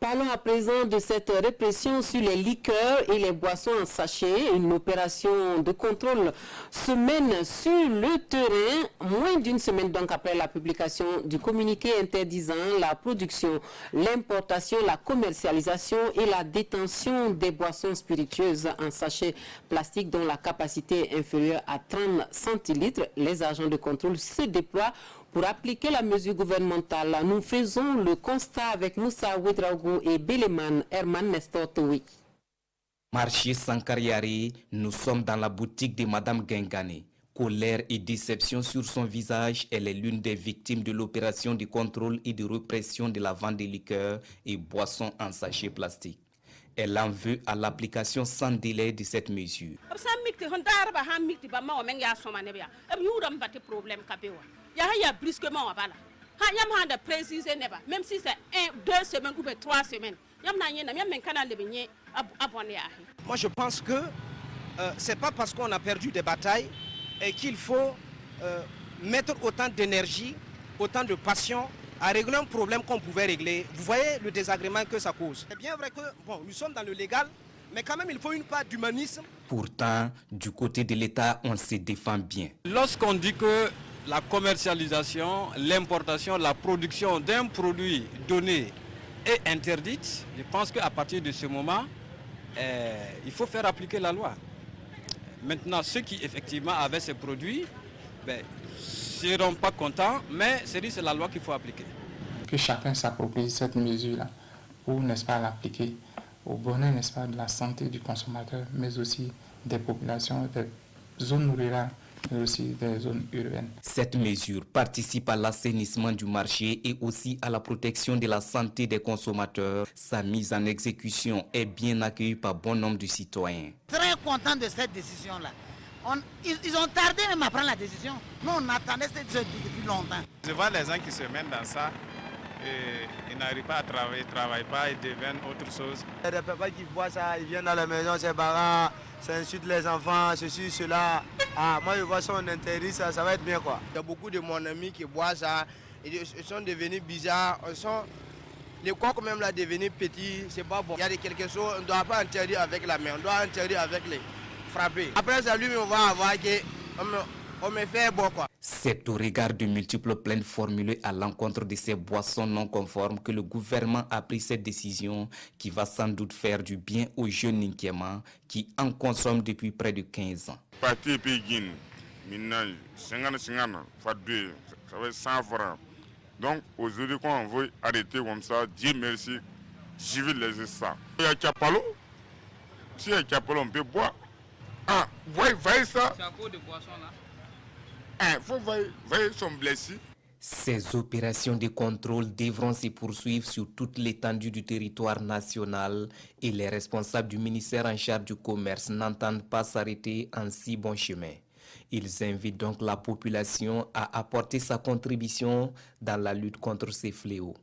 Parlons à présent de cette répression sur les liqueurs et les boissons en sachet. Une opération de contrôle se mène sur le terrain, moins d'une semaine donc après la publication du communiqué interdisant la production, l'importation, la commercialisation et la détention des boissons spiritueuses en sachet plastique dont la capacité est inférieure à 30 centilitres. Les agents de contrôle se déploient pour appliquer la mesure gouvernementale. Nous faisons le constat avec Moussa Ouedraogo et Béléman Herman Nestor Toui. Marché Sankariari, nous sommes dans la boutique de Madame Gengane. Colère et déception sur son visage, elle est l'une des victimes de l'opération de contrôle et de répression de la vente de liqueurs et boissons en sachet plastique. Elle en veut à l'application sans délai de cette mesure. Même si c'est 2 semaines ou 3 semaines. Moi je pense que c'est pas parce qu'on a perdu des batailles et qu'il faut mettre autant d'énergie, autant de passion à régler un problème qu'on pouvait régler. Vous voyez le désagrément que ça cause. C'est bien vrai que nous sommes dans le légal, mais quand même il faut une part d'humanisme. Pourtant, du côté de l'État, on se défend bien. Lorsqu'on dit que la commercialisation, l'importation, la production d'un produit donné est interdite, je pense qu'à partir de ce moment, il faut faire appliquer la loi. Maintenant, ceux qui effectivement avaient ces produits ne seront pas contents, mais c'est la loi qu'il faut appliquer. Que chacun s'approprie cette mesure-là pour, n'est-ce pas, l'appliquer au bonheur, n'est-ce pas, de la santé du consommateur, mais aussi des populations, des zones rurales, mais aussi des zones urbaines. Cette mesure participe à l'assainissement du marché et aussi à la protection de la santé des consommateurs. Sa mise en exécution est bien accueillie par bon nombre de citoyens. Très content de cette décision-là. Ils ont tardé même à prendre la décision. Nous, on attendait cette décision depuis longtemps. Je vois les gens qui se mettent dans ça et ils n'arrivent pas à travailler, ils ne travaillent pas, ils deviennent autre chose. Il y a des papas qui voient ça, ils viennent dans la maison, c'est barrant, ça insulte les enfants, ceci, cela. Moi je vois ça, on interdit ça, ça va être bien quoi. Il y a beaucoup de mon ami qui boivent ça, ils sont devenus bizarres, les coques même là devenus petits, c'est pas bon. Il y a quelque chose, on ne doit pas interdire avec la main, on doit interdire avec les frapper. Après ça, lui, on va avoir on me fait bon quoi. C'est au regard de multiples plaintes formulées à l'encontre de ces boissons non conformes que le gouvernement a pris cette décision qui va sans doute faire du bien aux jeunes Ninkéman qui en consomment depuis près de 15 ans. Parti Pékin, maintenant, 50, ça va être 100 francs. Donc aujourd'hui, quand on veut arrêter comme ça, Dieu merci, je vais laisser ça. Il y a Capalo, si il y a Capalo, on peut boire. Voyez ça. C'est à cause de boissons là. Il faut voir, sont blessés. Ces opérations de contrôle devront se poursuivre sur toute l'étendue du territoire national et les responsables du ministère en charge du commerce n'entendent pas s'arrêter en si bon chemin. Ils invitent donc la population à apporter sa contribution dans la lutte contre ces fléaux.